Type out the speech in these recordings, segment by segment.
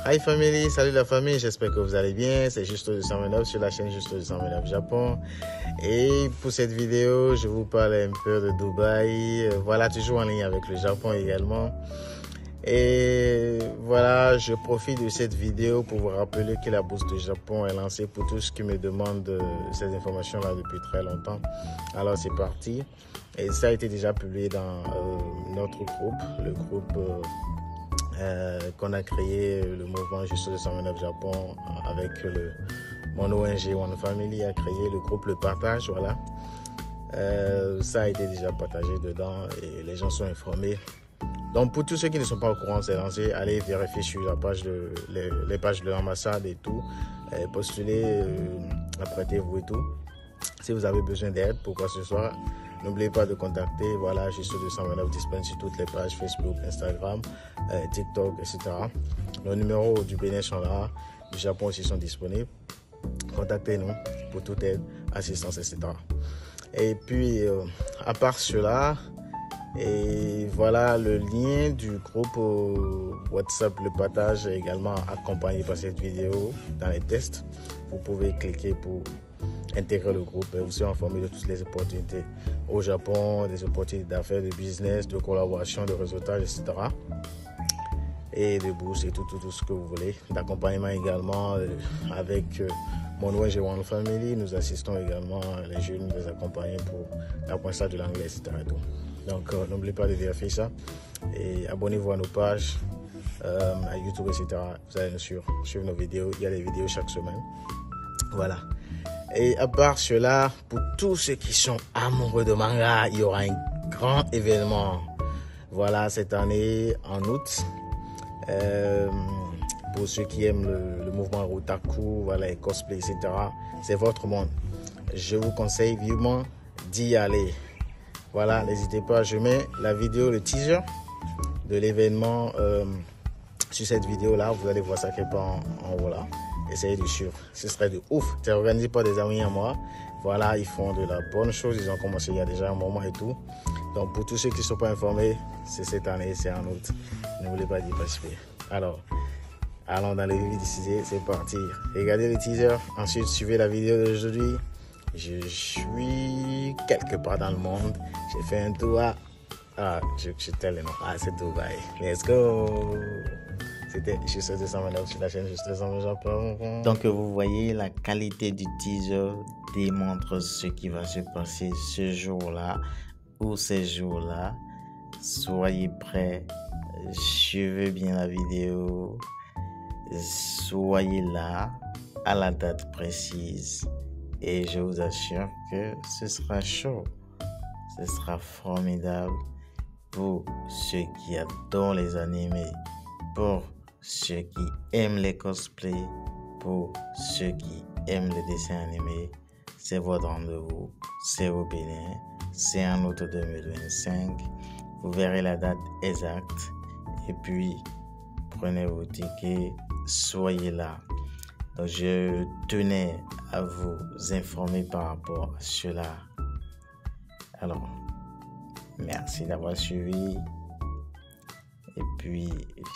Hi family, salut la famille, j'espère que vous allez bien. C'est Justo 229 sur la chaîne Justo 229 Japon. Et pour cette vidéo, je vous parle un peu de Dubaï. Voilà, toujours en ligne avec le Japon également. Et voilà, je profite de cette vidéo pour vous rappeler que la bourse du Japon est lancée pour tous ceux qui me demandent ces informations-là depuis très longtemps. Alors c'est parti. Et ça a été déjà publié dans notre groupe, le groupe qu'on a créé, le mouvement Justo 229 Japon, avec mon ONG One Family a créé le groupe Le Partage, voilà. Ça a été déjà partagé dedans et les gens sont informés. Donc pour tous ceux qui ne sont pas au courant, c'est lancé, allez vérifier sur la page les pages de l'ambassade et tout, postulez, apprêtez-vous et tout. Si vous avez besoin d'aide pour quoi que ce soit, n'oubliez pas de contacter, voilà, Justo 229 disponible sur toutes les pages Facebook, Instagram, TikTok, etc. Nos numéros du Bénin sont là, du Japon aussi sont disponibles. Contactez-nous pour toute aide, assistance, etc. Et puis, à part cela, et voilà, le lien du groupe WhatsApp, le partage est également accompagné par cette vidéo dans les tests. Vous pouvez cliquer pour intégrer le groupe et vous serez informé de toutes les opportunités au Japon, des opportunités d'affaires, de business, de collaboration, de réseautage, etc. Et de bourse et tout ce que vous voulez. D'accompagnement également avec mon ONG One Family. Nous assistons également les jeunes, nous les accompagnons pour l'apprentissage de l'anglais, etc. Donc n'oubliez pas de vérifier ça et abonnez-vous à nos pages à YouTube, etc. Vous allez nous suivre nos vidéos. Il y a des vidéos chaque semaine. Voilà. Et à part cela, pour tous ceux qui sont amoureux de manga, il y aura un grand événement. Voilà, cette année, en août. Pour ceux qui aiment le mouvement otaku, voilà, les cosplays, etc. C'est votre monde. Je vous conseille vivement d'y aller. Voilà, n'hésitez pas, je mets la vidéo, le teaser de l'événement sur cette vidéo-là. Vous allez voir ça quelque part en haut là. Essayez de suivre, ce serait de ouf. C'est organisé par des amis à moi. Voilà, ils font de la bonne chose. Ils ont commencé il y a déjà un moment et tout. Donc pour tous ceux qui ne sont pas informés, c'est cette année, c'est en août. N'oubliez pas d'y participer. Alors, allons dans le vif du sujet, c'est parti. Regardez le teaser, ensuite suivez la vidéo d'aujourd'hui. Je suis quelque part dans le monde. J'ai fait un tour à... Ah, je tel le nom. Ah, c'est Dubaï. Let's go. C'était Justo 229 sur la chaîne Justo 229 Japon. Donc vous voyez, la qualité du teaser démontre ce qui va se passer ce jour-là ou ces jours-là. Soyez prêts, suivez bien la vidéo, soyez là à la date précise et je vous assure que ce sera chaud, ce sera formidable pour ceux qui adorent les animés, pour ceux qui aiment les cosplays, pour ceux qui aiment les dessins animés. C'est votre rendez-vous, c'est au Bénin, c'est en août 2025. Vous verrez la date exacte et puis prenez vos tickets, soyez là. Donc je tenais à vous informer par rapport à cela. Alors, merci d'avoir suivi. Et puis,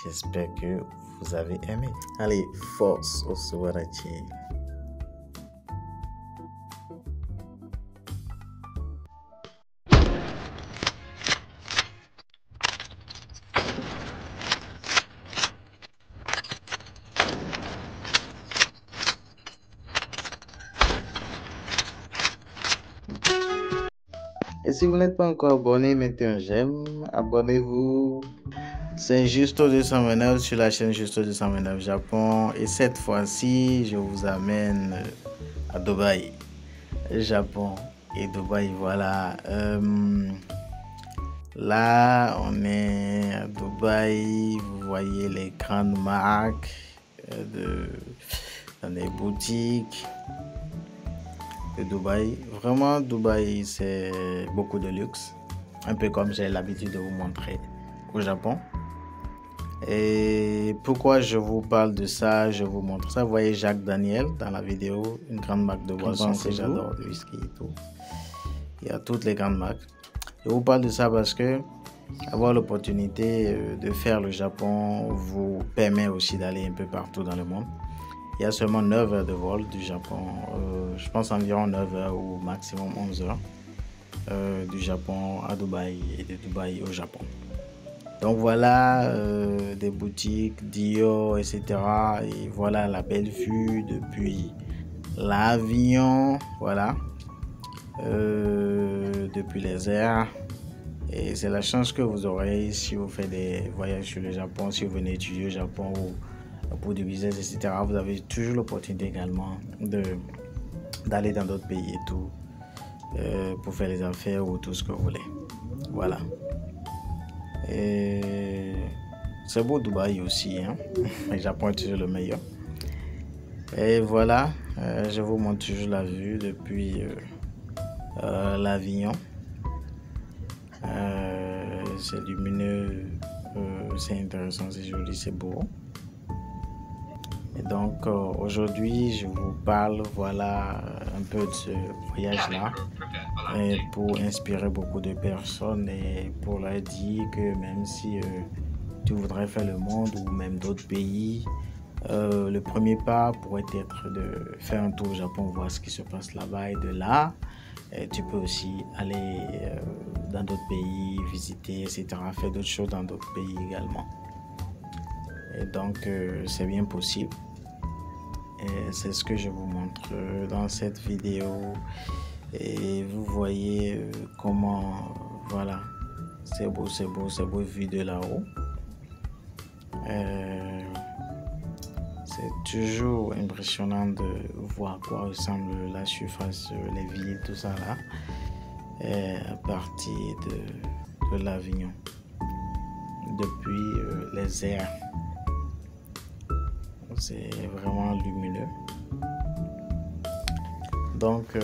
j'espère que vous avez aimé. Allez, force au Suwarachi. Et si vous n'êtes pas encore abonné, mettez un j'aime, abonnez-vous. C'est Justo 229 sur la chaîne Justo 229 Japon. Et cette fois-ci, je vous amène à Dubaï, Japon et Dubaï. Voilà. Là, on est à Dubaï. Vous voyez les grandes marques dans les boutiques de Dubaï. Vraiment, Dubaï, c'est beaucoup de luxe. Un peu comme j'ai l'habitude de vous montrer au Japon. Et pourquoi je vous parle de ça, je vous montre ça. Vous voyez Jack Daniel dans la vidéo, une grande marque de boissons que j'adore, de whisky et tout. Il y a toutes les grandes marques. Je vous parle de ça parce que avoir l'opportunité de faire le Japon vous permet aussi d'aller un peu partout dans le monde. Il y a seulement 9 heures de vol du Japon, je pense environ 9 heures ou maximum 11 heures du Japon à Dubaï et de Dubaï au Japon. Donc voilà des boutiques, Dior, etc. Et voilà la belle vue depuis l'avion, voilà, depuis les airs. Et c'est la chance que vous aurez si vous faites des voyages sur le Japon, si vous venez étudier au Japon ou pour du business, etc. Vous avez toujours l'opportunité également d'aller dans d'autres pays et tout, pour faire les affaires ou tout ce que vous voulez. Voilà. Et c'est beau Dubaï aussi, hein? Le Japon est toujours le meilleur. Et voilà, je vous montre toujours la vue depuis l'Avignon. C'est lumineux, c'est intéressant, c'est joli, c'est beau. Et donc aujourd'hui je vous parle, voilà, un peu de ce voyage là pour inspirer beaucoup de personnes et pour leur dire que même si tu voudrais faire le monde ou même d'autres pays, le premier pas pourrait être de faire un tour au Japon, voir ce qui se passe là-bas, et de là tu peux aussi aller dans d'autres pays, visiter, etc., faire d'autres choses dans d'autres pays également. Et donc c'est bien possible. Et c'est ce que je vous montre dans cette vidéo. Et vous voyez comment, voilà, c'est beau, c'est beau, c'est beau vu de là-haut. C'est toujours impressionnant de voir à quoi ressemble la surface, les villes, tout ça là, à partir de l'Avignon, depuis les airs. C'est vraiment lumineux. Donc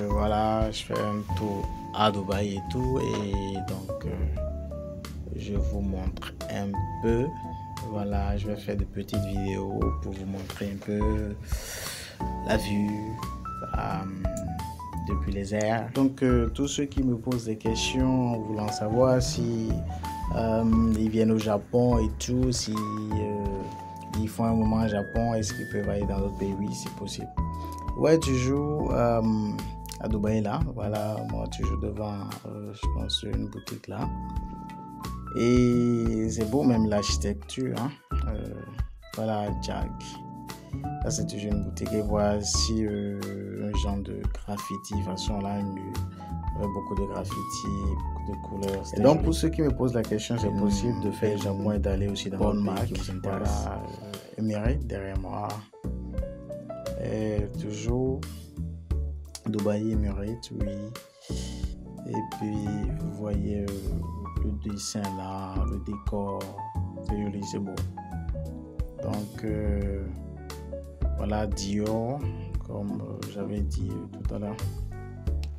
voilà, je fais un tour à Dubaï et tout, et donc je vous montre un peu. Voilà, je vais faire de petites vidéos pour vous montrer un peu la vue depuis les airs. Donc tous ceux qui me posent des questions voulant savoir si ils viennent au Japon et tout, si ils font un moment au Japon, est-ce qu'ils peuvent aller dans d'autres pays? Oui, c'est possible. Ouais, toujours à Dubaï là, voilà, moi toujours devant, je pense, une boutique là. Et c'est beau même l'architecture, hein? Voilà, Jack. Là c'est toujours une boutique, et voici un genre de graffiti, de toute façon là, beaucoup de graffiti, beaucoup de couleurs. Et donc pour ceux qui me posent la question, c'est possible de faire le Japon et d'aller aussi dans bonne marque. Voilà, Emirates derrière moi. Et toujours Dubaï, Emirates, oui. Et puis vous voyez le dessin là, le décor, c'est joli, c'est beau. Donc voilà, Dior, comme j'avais dit tout à l'heure.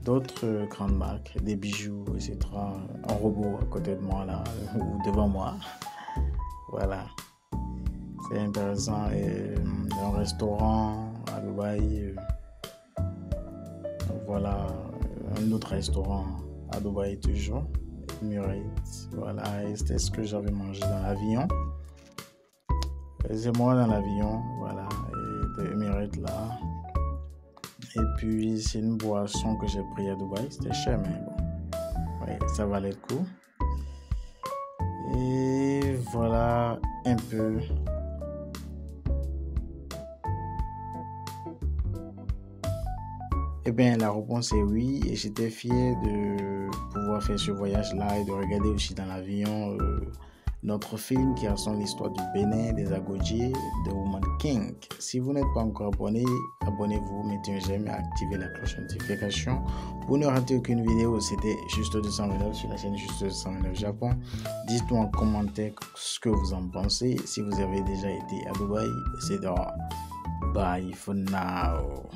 D'autres grandes marques, des bijoux, etc. Un robot à côté de moi là, ou devant moi. Voilà, c'est intéressant. Et un restaurant à Dubaï, voilà, un autre restaurant à Dubaï toujours, Emirates. Voilà, et c'était ce que j'avais mangé dans l'avion. C'est moi dans l'avion, voilà, et de Emirates là. Et puis c'est une boisson que j'ai pris à Dubaï, c'était cher mais bon, ouais, ça valait le coup. Et voilà un peu. Eh bien la réponse est oui, et j'étais fier de pouvoir faire ce voyage là et de regarder aussi dans l'avion notre film qui raconte l'histoire du Bénin, des Agodiers, de Woman King. Si vous n'êtes pas encore abonné, abonnez-vous, mettez un j'aime et activez la cloche de notification pour ne rater aucune vidéo. C'était Juste 229 sur la chaîne Juste 229 Japon. Dites-moi en commentaire ce que vous en pensez, si vous avez déjà été à Dubaï, etc. Bye for now.